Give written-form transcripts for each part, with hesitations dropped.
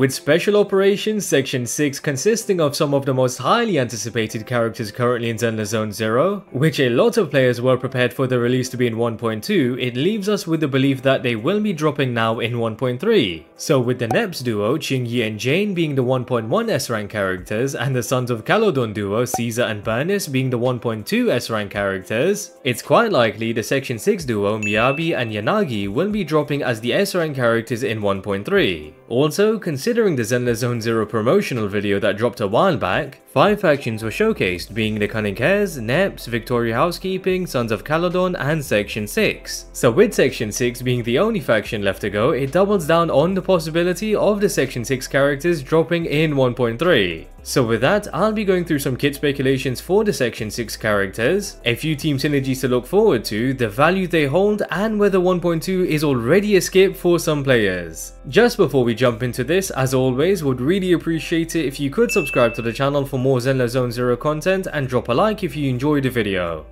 With Special Operations Section 6 consisting of some of the most highly anticipated characters currently in ZenlessZoneZero, which a lot of players were prepared for the release to be in 1.2, it leaves us with the belief that they will be dropping now in 1.3. So with the Neps duo, Changli and Jiyan being the 1.1 S-rank characters, and the Sons of Caledon duo, Caesar and Bernice being the 1.2 S-rank characters, it's quite likely the Section 6 duo, Miyabi and Yanagi, will be dropping as the S-rank characters in 1.3. Also, considering the ZenlessZoneZero promotional video that dropped a while back, 5 factions were showcased, being the Cunning Cares, Neps, Victoria Housekeeping, Sons of Caledon, and Section 6. So with Section 6 being the only faction left to go, it doubles down on the possibility of the Section 6 characters dropping in 1.3. So with that, I'll be going through some kit speculations for the Section 6 characters, a few team synergies to look forward to, the value they hold, and whether 1.2 is already a skip for some players. Just before we jump into this, as always, would really appreciate it if you could subscribe to the channel for more ZenlessZoneZero content and drop a like if you enjoyed the video.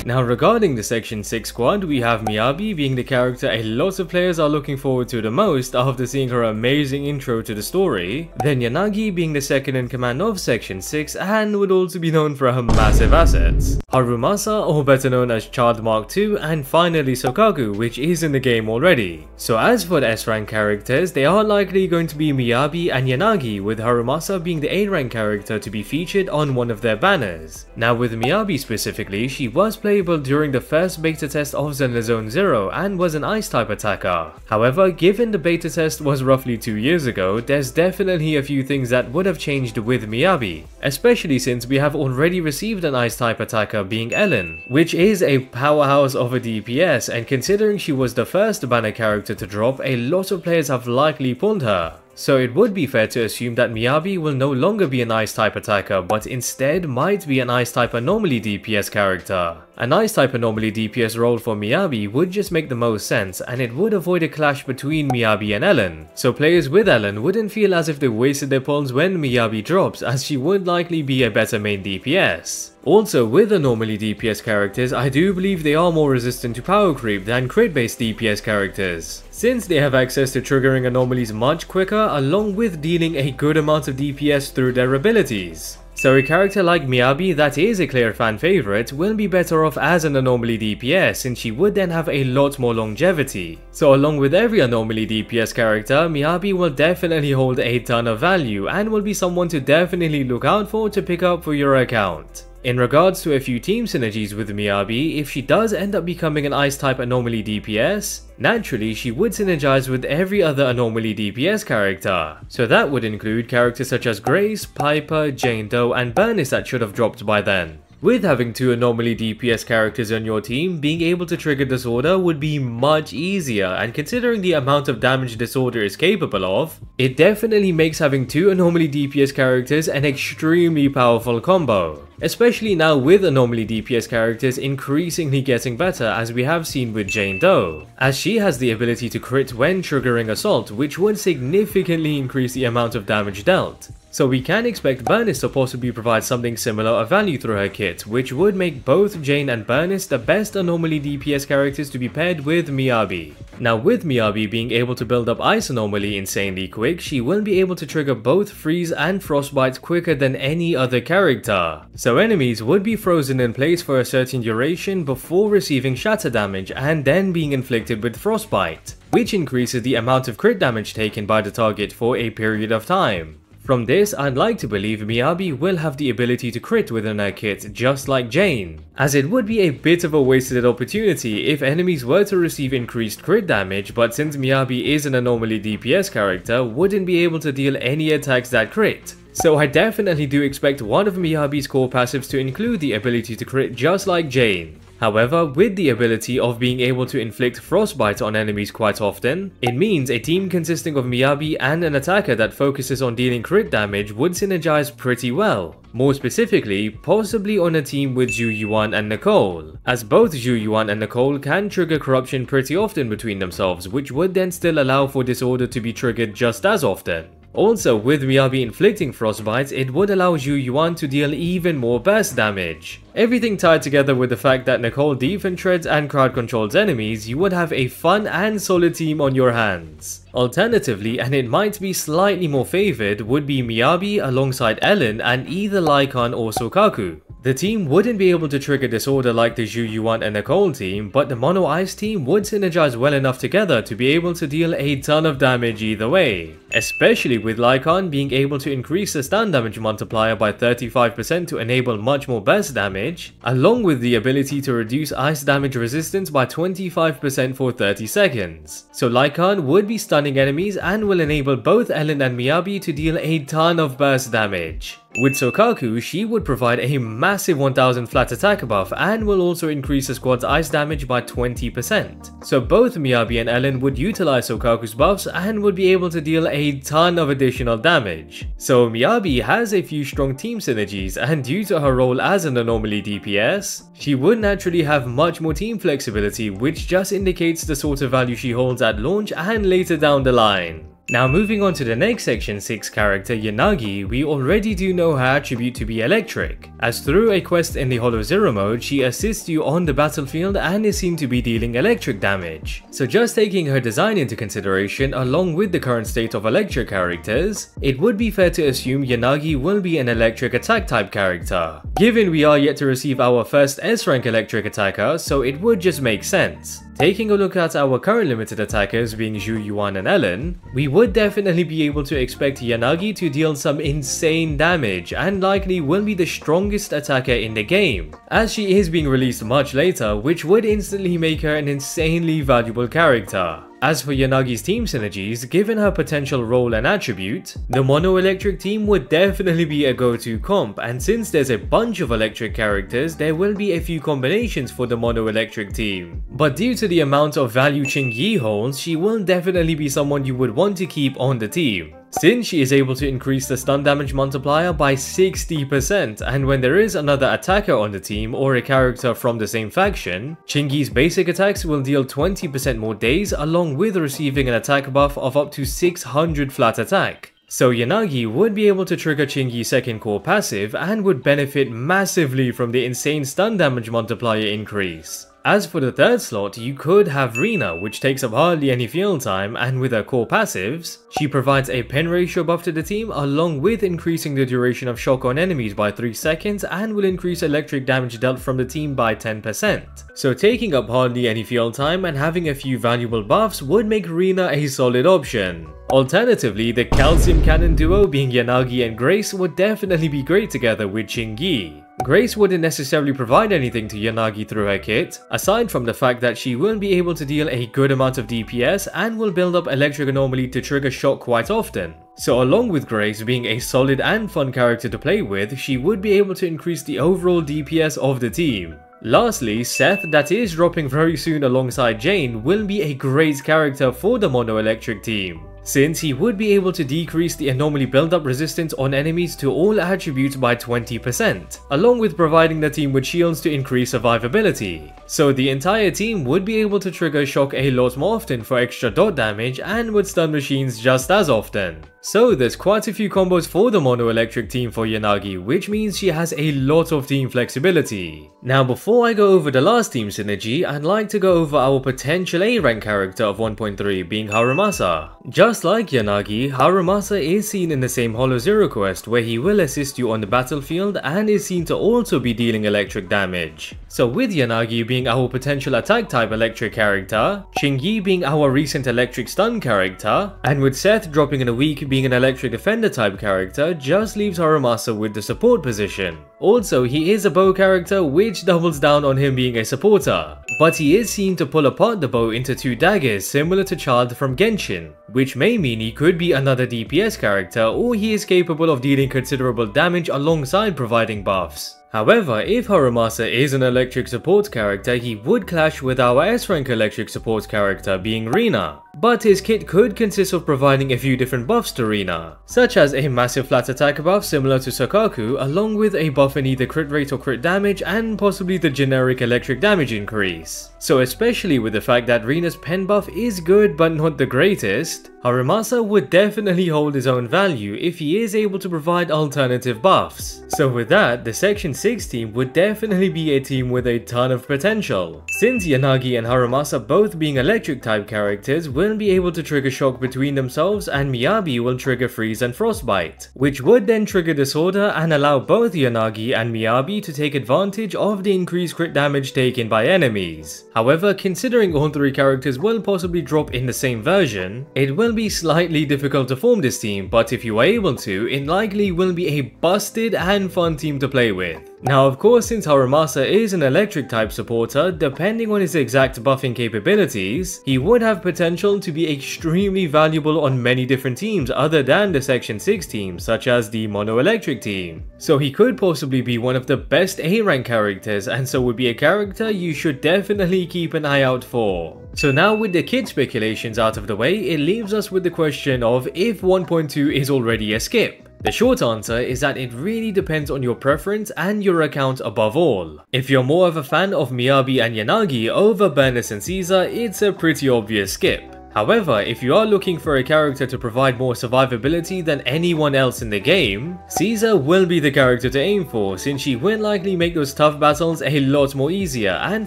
Now regarding the Section 6 squad, we have Miyabi being the character a lot of players are looking forward to the most after seeing her amazing intro to the story, then Yanagi being the second in command of Section 6 and would also be known for her massive assets, Harumasa, or better known as Child Mark II, and finally Sokaku, which is in the game already. So as for the S-rank characters, they are likely going to be Miyabi and Yanagi, with Harumasa being the A-rank character to be featured on one of their banners. Now with Miyabi specifically, she was playable during the first beta test of ZenlessZoneZero and was an ice type attacker. However, given the beta test was roughly 2 years ago, there's definitely a few things that would have changed with Miyabi, especially since we have already received an ice type attacker being Ellen, which is a powerhouse of a DPS, and considering she was the first banner character to drop, a lot of players have likely pulled her. So it would be fair to assume that Miyabi will no longer be an ice type attacker, but instead might be an ice type anomaly DPS character. An ice type anomaly DPS role for Miyabi would just make the most sense, and it would avoid a clash between Miyabi and Ellen. So players with Ellen wouldn't feel as if they wasted their pulls when Miyabi drops, as she would likely be a better main DPS. Also, with anomaly DPS characters, I do believe they are more resistant to power creep than crit-based DPS characters, since they have access to triggering anomalies much quicker, along with dealing a good amount of DPS through their abilities. So a character like Miyabi that is a clear fan favorite will be better off as an anomaly DPS, since she would then have a lot more longevity. So along with every anomaly DPS character, Miyabi will definitely hold a ton of value and will be someone to definitely look out for to pick up for your account. In regards to a few team synergies with Miyabi, if she does end up becoming an ice type anomaly DPS, naturally she would synergize with every other anomaly DPS character. So that would include characters such as Grace, Piper, Jane Doe, and Bernice that should have dropped by then. With having 2 anomaly DPS characters on your team, being able to trigger Disorder would be much easier, and considering the amount of damage Disorder is capable of, it definitely makes having 2 anomaly DPS characters an extremely powerful combo. Especially now with anomaly DPS characters increasingly getting better, as we have seen with Jane Doe, as she has the ability to crit when triggering Assault, which would significantly increase the amount of damage dealt. So we can expect Bernice to possibly provide something similar of value through her kit, which would make both Jane and Bernice the best anomaly DPS characters to be paired with Miyabi. Now with Miyabi being able to build up Ice Anomaly insanely quick, she will be able to trigger both Freeze and Frostbite quicker than any other character. So enemies would be frozen in place for a certain duration before receiving shatter damage and then being inflicted with Frostbite, which increases the amount of crit damage taken by the target for a period of time. From this, I'd like to believe Miyabi will have the ability to crit within her kit just like Jane, as it would be a bit of a wasted opportunity if enemies were to receive increased crit damage, but since Miyabi is an anomaly DPS character, wouldn't be able to deal any attacks that crit. So I definitely do expect one of Miyabi's core passives to include the ability to crit just like Jane. However, with the ability of being able to inflict Frostbite on enemies quite often, it means a team consisting of Miyabi and an attacker that focuses on dealing crit damage would synergize pretty well. More specifically, possibly on a team with Jiyan and Nicole, as both Jiyan and Nicole can trigger corruption pretty often between themselves, which would then still allow for Disorder to be triggered just as often. Also, with Miyabi inflicting frostbites, it would allow Yuan to deal even more burst damage. Everything tied together with the fact that Nicole defense treads and crowd controls enemies, you would have a fun and solid team on your hands. Alternatively, and it might be slightly more favoured, would be Miyabi alongside Ellen and either Lycan or Sokaku. The team wouldn't be able to trigger disorder like the Yuan and Nicole team, but the Mono Ice team would synergize well enough together to be able to deal a ton of damage either way. Especially with Lycan being able to increase the stun damage multiplier by 35% to enable much more burst damage, along with the ability to reduce ice damage resistance by 25% for 30 seconds. So Lycan would be stunning enemies and will enable both Ellen and Miyabi to deal a ton of burst damage. With Sokaku, she would provide a massive 1000 flat attack buff and will also increase the squad's ice damage by 20%. So both Miyabi and Ellen would utilize Sokaku's buffs and would be able to deal a ton of additional damage. So Miyabi has a few strong team synergies, and due to her role as an anomaly DPS, she would naturally have much more team flexibility, which just indicates the sort of value she holds at launch and later down the line. Now moving on to the next section 6 character Yanagi, we already do know her attribute to be electric, as through a quest in the HoLoZero mode she assists you on the battlefield and is seen to be dealing electric damage. So just taking her design into consideration along with the current state of electric characters, it would be fair to assume Yanagi will be an electric attack type character, given we are yet to receive our first S rank electric attacker, so it would just make sense. Taking a look at our current limited attackers being Yuan and Ellen, we would definitely be able to expect Yanagi to deal some insane damage and likely will be the strongest attacker in the game, as she is being released much later, which would instantly make her an insanely valuable character. As for Yanagi's team synergies, given her potential role and attribute, the Mono Electric team would definitely be a go-to comp, and since there's a bunch of electric characters, there will be a few combinations for the Mono Electric team. But due to the amount of value Changli holds, she will definitely be someone you would want to keep on the team, since she is able to increase the stun damage multiplier by 60%, and when there is another attacker on the team or a character from the same faction, Chingi's basic attacks will deal 20% more days along with receiving an attack buff of up to 600 flat attack. So Yanagi would be able to trigger Chingi's second core passive and would benefit massively from the insane stun damage multiplier increase. As for the third slot, you could have Rina, which takes up hardly any field time, and with her core passives, she provides a pen ratio buff to the team along with increasing the duration of shock on enemies by 3 seconds and will increase electric damage dealt from the team by 10%. So taking up hardly any field time and having a few valuable buffs would make Rina a solid option. Alternatively, the calcium cannon duo being Yanagi and Grace would definitely be great together with Changli. Grace wouldn't necessarily provide anything to Yanagi through her kit, aside from the fact that she will be able to deal a good amount of DPS and will build up electric anomaly to trigger shock quite often. So along with Grace being a solid and fun character to play with, she would be able to increase the overall DPS of the team. Lastly, Seth, that is dropping very soon alongside Jane, will be a great character for the Mono Electric team, since he would be able to decrease the anomaly build-up resistance on enemies to all attributes by 20%, along with providing the team with shields to increase survivability. So the entire team would be able to trigger shock a lot more often for extra dot damage and would stun machines just as often. So there's quite a few combos for the Mono Electric team for Yanagi, which means she has a lot of team flexibility. Now before I go over the last team synergy, I'd like to go over our potential A rank character of 1.3 being Harumasa. Just like Yanagi, Harumasa is seen in the same HoLoZero quest where he will assist you on the battlefield and is seen to also be dealing electric damage. So with Yanagi being our potential attack type electric character, Changli being our recent electric stun character, and with Seth dropping in a week being an electric defender type character, just leaves Harumasa with the support position. Also, he is a bow character which doubles down on him being a supporter, but he is seen to pull apart the bow into 2 daggers similar to Chad from Genshin, which may mean he could be another DPS character or he is capable of dealing considerable damage alongside providing buffs. However, if Harumasa is an electric support character, he would clash with our S-rank electric support character being Rina. But his kit could consist of providing a few different buffs to Rina, such as a massive flat attack buff similar to Sokaku, along with a buff in either crit rate or crit damage and possibly the generic electric damage increase. So especially with the fact that Rina's pen buff is good but not the greatest, Harumasa would definitely hold his own value if he is able to provide alternative buffs. So with that, the Section 6 team would definitely be a team with a ton of potential. Since Yanagi and Harumasa both being electric type characters will be able to trigger shock between themselves, and Miyabi will trigger freeze and frostbite, which would then trigger disorder and allow both Yanagi and Miyabi to take advantage of the increased crit damage taken by enemies. However, considering all three characters will possibly drop in the same version, it will be slightly difficult to form this team, but if you are able to, it likely will be a busted and fun team to play with. Now of course, since Harumasa is an electric type supporter, depending on his exact buffing capabilities, he would have potential to be extremely valuable on many different teams other than the Section 6 team, such as the Mono Electric team. So he could possibly be one of the best A rank characters, and so would be a character you should definitely keep an eye out for. So now with the kit speculations out of the way, it leaves us with the question of if 1.2 is already a skip. The short answer is that it really depends on your preference and your account above all. If you're more of a fan of Miyabi and Yanagi over Bernice and Caesar, it's a pretty obvious skip. However, if you are looking for a character to provide more survivability than anyone else in the game, Caesar will be the character to aim for, since she will likely make those tough battles a lot more easier and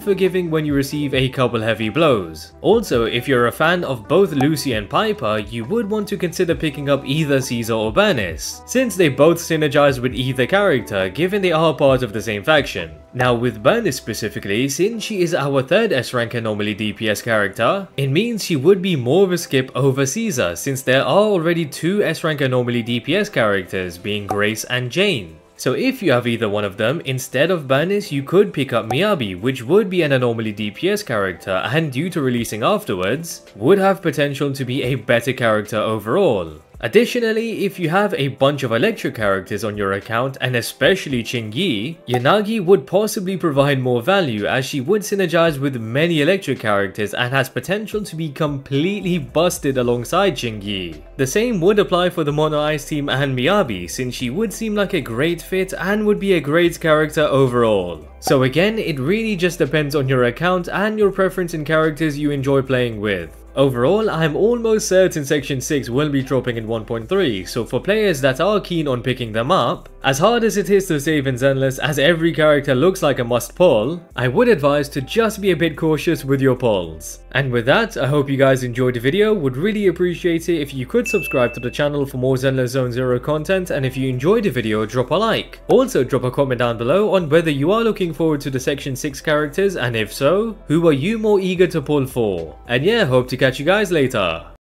forgiving when you receive a couple heavy blows. Also, if you're a fan of both Lucy and Piper, you would want to consider picking up either Caesar or Bernice, since they both synergize with either character given they are part of the same faction. Now with Bernice specifically, since she is our third S rank anomaly DPS character, it means she would be more of a skip over Caesar, since there are already two S rank anomaly DPS characters, being Grace and Jane. So if you have either one of them, instead of Bernice you could pick up Miyabi, which would be an anomaly DPS character and due to releasing afterwards, would have potential to be a better character overall. Additionally, if you have a bunch of electric characters on your account, and especially Changli, Yanagi would possibly provide more value as she would synergize with many electric characters and has potential to be completely busted alongside Changli. The same would apply for the Mono Ice team and Miyabi, since she would seem like a great fit and would be a great character overall. So again, it really just depends on your account and your preference in characters you enjoy playing with. Overall, I'm almost certain Section 6 will be dropping in 1.3, so for players that are keen on picking them up, as hard as it is to save in Zenless as every character looks like a must pull, I would advise to just be a bit cautious with your pulls. And with that, I hope you guys enjoyed the video. Would really appreciate it if you could subscribe to the channel for more ZenlessZoneZero content, and if you enjoyed the video, drop a like. Also drop a comment down below on whether you are looking forward to the Section 6 characters, and if so, who are you more eager to pull for? And yeah, hope to catch you guys later.